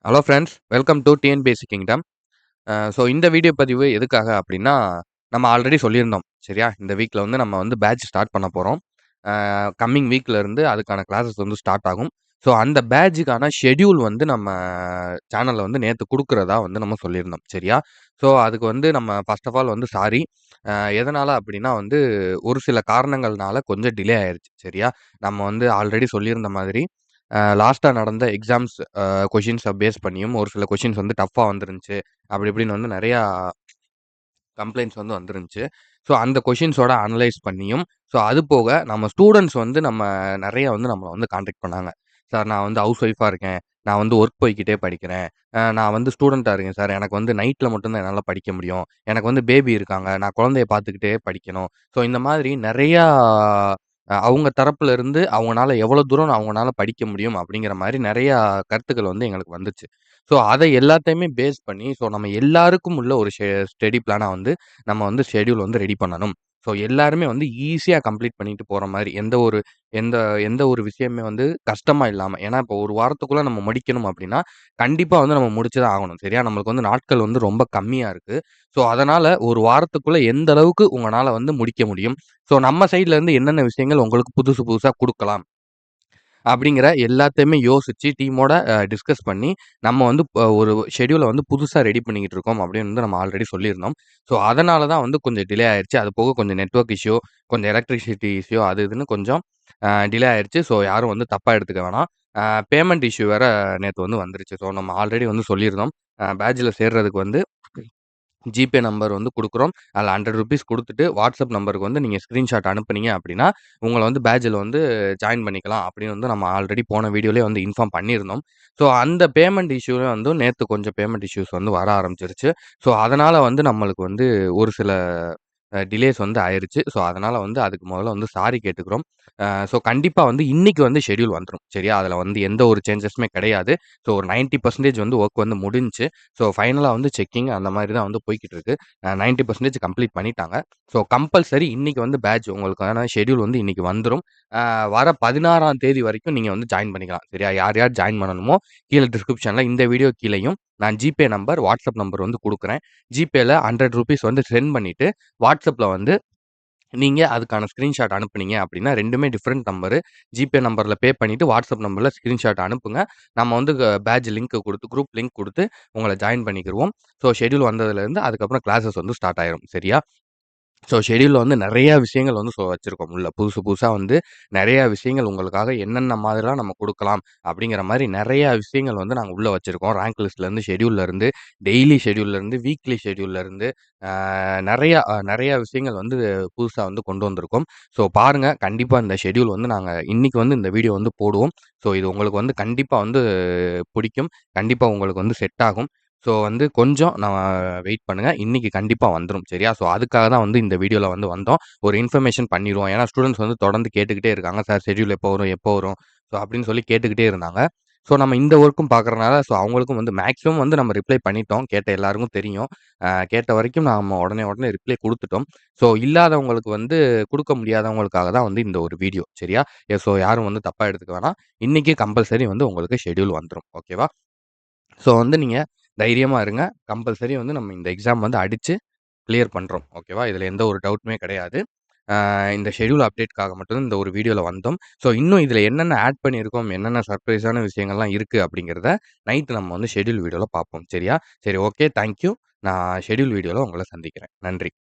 Hello friends, welcome to TNPSC kingdom. So இந்த video பதிவு எதுக்காக அப்படின்னா, நம்ம ஆல்ரெடி சொல்லியிருந்தோம். சரியா? இந்த வீக்ல வந்து நம்ம வந்து பேட்ச் ஸ்டார்ட் பண்ண போறோம். கம்மிங் வீக்ல இருந்து அதுக்கான கிளாஸஸ் வந்து ஸ்டார்ட் ஆகும். ஸோ அந்த பேட்ச்சுக்கான ஷெட்யூல் வந்து நம்ம சேனல்ல வந்து நேத்து குடுக்குறதா வந்து நம்ம சொல்லியிருந்தோம். சரியா? ஸோ அதுக்கு வந்து நம்ம ஃபர்ஸ்ட் ஆஃப் ஆல் வந்து சாரி. எதனால அப்படின்னா வந்து ஒரு சில காரணங்கள்னால கொஞ்சம் டிலே ஆயிருச்சு. சரியா? நம்ம வந்து ஆல்ரெடி சொல்லியிருந்த மாதிரி லாஸ்ட்டா நடந்த எக்ஸாம்ஸ் கொஷின்ஸ பேஸ் பண்ணியும் ஒரு சில கொஷின்ஸ் வந்து டஃப்பா வந்துருந்துச்சு. அப்படி இப்படின்னு வந்து நெறையா கம்ப்ளைண்ட்ஸ் வந்து வந்துருந்துச்சு. ஸோ அந்த கொஷின்ஸோட அனலைஸ் பண்ணியும், ஸோ அது போக நம்ம ஸ்டூடண்ட்ஸ் வந்து நம்ம நெறைய வந்து நம்மள வந்து கான்டாக்ட் பண்ணாங்க. சார் நான் வந்து ஹவுஸ் ஒய்ஃபா இருக்கேன். நான் வந்து ஒர்க் போய்க்கிட்டே படிக்கிறேன். நான் வந்து ஸ்டூடெண்ட்டா இருக்கேன் சார். எனக்கு வந்து நைட்ல மட்டும் தான் என்னால படிக்க முடியும். எனக்கு வந்து பேபி இருக்காங்க. நான் குழந்தைய பார்த்துக்கிட்டே படிக்கணும். ஸோ இந்த மாதிரி நெறையா அவங்க தரப்புல இருந்து அவங்கனால எவ்வளோ தூரம் அவங்கனால படிக்க முடியும் அப்படிங்கிற மாரி நெறையா கருத்துக்கள் வந்து எங்களுக்கு வந்துச்சு. ஸோ அத எல்லாத்தையுமே பேஸ் பண்ணி, ஸோ நம்ம எல்லாருக்கும் உள்ள ஒரு ஸ்டடி பிளானா வந்து நம்ம வந்து ஷெட்யூல் வந்து ரெடி பண்ணணும். ஸோ எல்லாருமே வந்து ஈஸியா கம்ப்ளீட் பண்ணிட்டு போற மாரி, எந்த எந்த ஒரு விஷயமே வந்து கஷ்டமா இல்லாம. ஏன்னா, இப்போ ஒரு வாரத்துக்குள்ள நம்ம முடிக்கணும் அப்டின்னா, கண்டிப்பா வந்து நம்ம முடிச்சு தான் ஆகணும். சரியா? நம்மளுக்கு வந்து நாட்கள் வந்து ரொம்ப கம்மியா இருக்கு. ஸோ அதனால ஒரு வாரத்துக்குள்ள எந்த அளவுக்கு உங்கனால வந்து முடிக்க முடியும்? ஸோ நம்ம சைட்ல இருந்து என்னென்ன விஷயங்கள் உங்களுக்கு புதுசு புதுசா குடுக்கலாம்? அப்படிங்கிற எல்லாத்தையுமே யோசிச்சு டீமோட டிஸ்கஸ் பண்ணி, நம்ம வந்து ஒரு ஷெட்யூல வந்து புதுசா ரெடி பண்ணிக்கிட்டு இருக்கோம் அப்படின்னு வந்து நம்ம ஆல்ரெடி சொல்லியிருந்தோம். ஸோ, அதனால தான் வந்து கொஞ்சம் டிலே ஆயிருச்சு. அது போக கொஞ்சம் நெட்வொர்க் இஷ்யூ, கொஞ்சம் எலக்ட்ரிசிட்டி இஷ்யூ அது இதுன்னு கொஞ்சம் டிலே ஆயிருச்சு. ஸோ, யாரும் வந்து தப்பா எடுத்துக்க வேணாம். அ பேமெண்ட் இஷ்யூ வேற நேத்து வந்து வந்துருச்சு. ஸோ, நம்ம ஆல்ரெடி வந்து சொல்லியிருந்தோம். பேட்ச்ல சேர்றதுக்கு வந்து ஜிபே நம்பர் வந்து குடுக்குறோம். அதில ரூ. 100 குடுத்துட்டு, வாட்ஸ்அப் நம்பருக்கு வந்து நீங்க ஸ்கிரீன்ஷாட் அனுப்புனீங்க அப்படின்னா, உங்கள வந்து பேட்ச்ல வந்து ஜாயின் பண்ணிக்கலாம் அப்படின்னு வந்து நம்ம ஆல்ரெடி போன வீடியோலயே வந்து இன்ஃபார்ம் பண்ணியிருந்தோம். ஸோ அந்த பேமெண்ட் இஷ்யூல வந்து நேத்து கொஞ்சம் பேமெண்ட் இஷ்யூஸ் வந்து வர ஆரம்பிச்சுருச்சு. ஸோ அதனால வந்து நம்மளுக்கு வந்து ஒரு சில டிலேஸ் வந்து ஆயிருச்சு. ஸோ அதனால வந்து அதுக்கு முதல்ல வந்து சாரி கேட்டுக்கிறோம். ஸோ கண்டிப்பா வந்து இன்னைக்கு வந்து ஷெட்யூல் வந்துரும். சரியா? அதில வந்து எந்த ஒரு சேஞ்சஸுமே கிடையாது. ஸோ ஒரு 90% வந்து வொர்க் வந்து முடிஞ்சுச்சு. ஸோ ஃபைனலா வந்து செக்கிங் அந்த மாரி தான் வந்து போய்க்கிட்டு இருக்கு. 90% கம்ப்ளீட் பண்ணிட்டாங்க. ஸோ கம்பல்சரி இன்னைக்கு வந்து பேட்ச் உங்களுக்கான ஷெட்யூல் வந்து இன்னைக்கு வந்துரும். வர 16ஆம் தேதி வரைக்கும் நீங்க வந்து ஜாயின் பண்ணிக்கலாம். சரியா? யார் யார் ஜாயின் பண்ணணுமோ, கீழ டிஸ்கிரிப்ஷன்ல இந்த வீடியோ கீழயும் நான் ஜிபே நம்பர், வாட்ஸ்அப் நம்பர் வந்து குடுக்குறேன். ஜிபேல ரூ. 100 வந்து சென்ட் பண்ணிட்டு, வாட்ஸ்அப்ல வந்து நீங்க அதுக்கான ஸ்கிரீன்ஷாட் அனுப்புனீங்க அப்படின்னா, 2மே டிஃபரெண்ட் நம்பரு. ஜிபே நம்பர்ல பே பண்ணிட்டு, வாட்ஸ்அப் நம்பர்ல ஸ்கிரீன்ஷாட் அனுப்புங்க. நம்ம வந்து பேட்ஜ் லிங்க் குடுத்து, குரூப் லிங்க் குடுத்து உங்கள ஜாயின் பண்ணிக்கிருவோம். ஸோ ஷெட்யூல் வந்ததுலருந்து அதுக்கப்புறம் கிளாஸஸ் வந்து ஸ்டார்ட் ஆயிரும். சரியா? ஸோ ஷெட்யூல்ல வந்து நெறைய விஷயங்கள் வந்து வச்சிருக்கோம் உள்ள. புதுசு புதுசா வந்து நெறைய விஷயங்கள் உங்களுக்காக என்னென்ன மாதிரிலாம் நம்ம குடுக்கலாம், அப்படிங்கிற மாரி நெறைய விஷயங்கள் வந்து நாங்க உள்ள வச்சிருக்கோம். ரேங்க் லிஸ்ட்லருந்து, ஷெட்யூல்லருந்து, டெய்லி ஷெட்யூல்லருந்து, வீக்லி ஷெட்யூல்லருந்து நெறைய விஷயங்கள் வந்து புதுசா வந்து கொண்டு வந்திருக்கோம். ஸோ பாருங்க, கண்டிப்பா இந்த ஷெட்யூல் வந்து நாங்க இன்னைக்கு வந்து இந்த வீடியோ வந்து போடுவோம். ஸோ இது உங்களுக்கு வந்து கண்டிப்பா வந்து பிடிக்கும். கண்டிப்பா உங்களுக்கு வந்து செட் ஆகும். ஸோ வந்து கொஞ்சம் வெயிட் பண்ணுங்க. இன்னைக்கு கண்டிப்பா வந்துரும். சரியா? ஸோ அதுக்காக தான் வந்து இந்த வீடியோல வந்து வந்தோம். ஒரு இன்ஃபர்மேஷன் பண்ணிருவோம். ஏன்னா ஸ்டூடண்ட்ஸ் வந்து தொடர்ந்து கேட்டுக்கிட்டே இருக்காங்க. சார் ஷெட்யூல் எப்போ வரும்? எப்போ வரும்? ஸோ அப்படின்னு சொல்லி கேட்டுக்கிட்டே இருந்தாங்க. ஸோ நம்ம இந்த ஒர்க்கும் பார்க்கறனால, ஸோ அவங்களுக்கும் வந்து மேக்ஸிமம் வந்து நம்ம ரிப்ளை பண்ணிட்டோம். கேட்ட எல்லாருக்கும் தெரியும். கேட்ட வரைக்கும் நாம உடனே உடனே ரிப்ளை குடுத்துட்டோம். ஸோ இல்லாதவங்களுக்கு வந்து குடுக்க முடியாதவங்களுக்காக தான் வந்து இந்த ஒரு வீடியோ. சரியா? ஸோ யாரும் வந்து தப்பா எடுத்துக்க வேணாம். இன்னைக்கு கம்பல்சரி வந்து உங்களுக்கு ஷெட்யூல் வந்துரும். ஓகேவா? ஸோ வந்து நீங்க தைரியமா இருங்க. கம்பல்சரி வந்து நம்ம இந்த எக்ஸாம் வந்து அடிச்சு கிளியர் பண்றோம். ஓகேவா? இதுல எந்த ஒரு டவுட்டுமே கிடையாது. இந்த ஷெட்யூல் அப்டேட்க்காக மட்டும் தான் இந்த ஒரு வீடியோல வந்தோம். ஸோ இன்னும் இதுல என்னென்ன ஆட் பண்ணியிருக்கோம், என்னென்ன சர்ப்ரைஸான விஷயங்கள்லாம் இருக்கு அப்படிங்கிறத நைட் நம்ம வந்து ஷெட்யூல் வீடியோல பார்ப்போம். சரியா? சரி ஓகே. Thank you. நான் ஷெட்யூல் வீடியோல உங்கள சந்திக்கிறேன். நன்றி.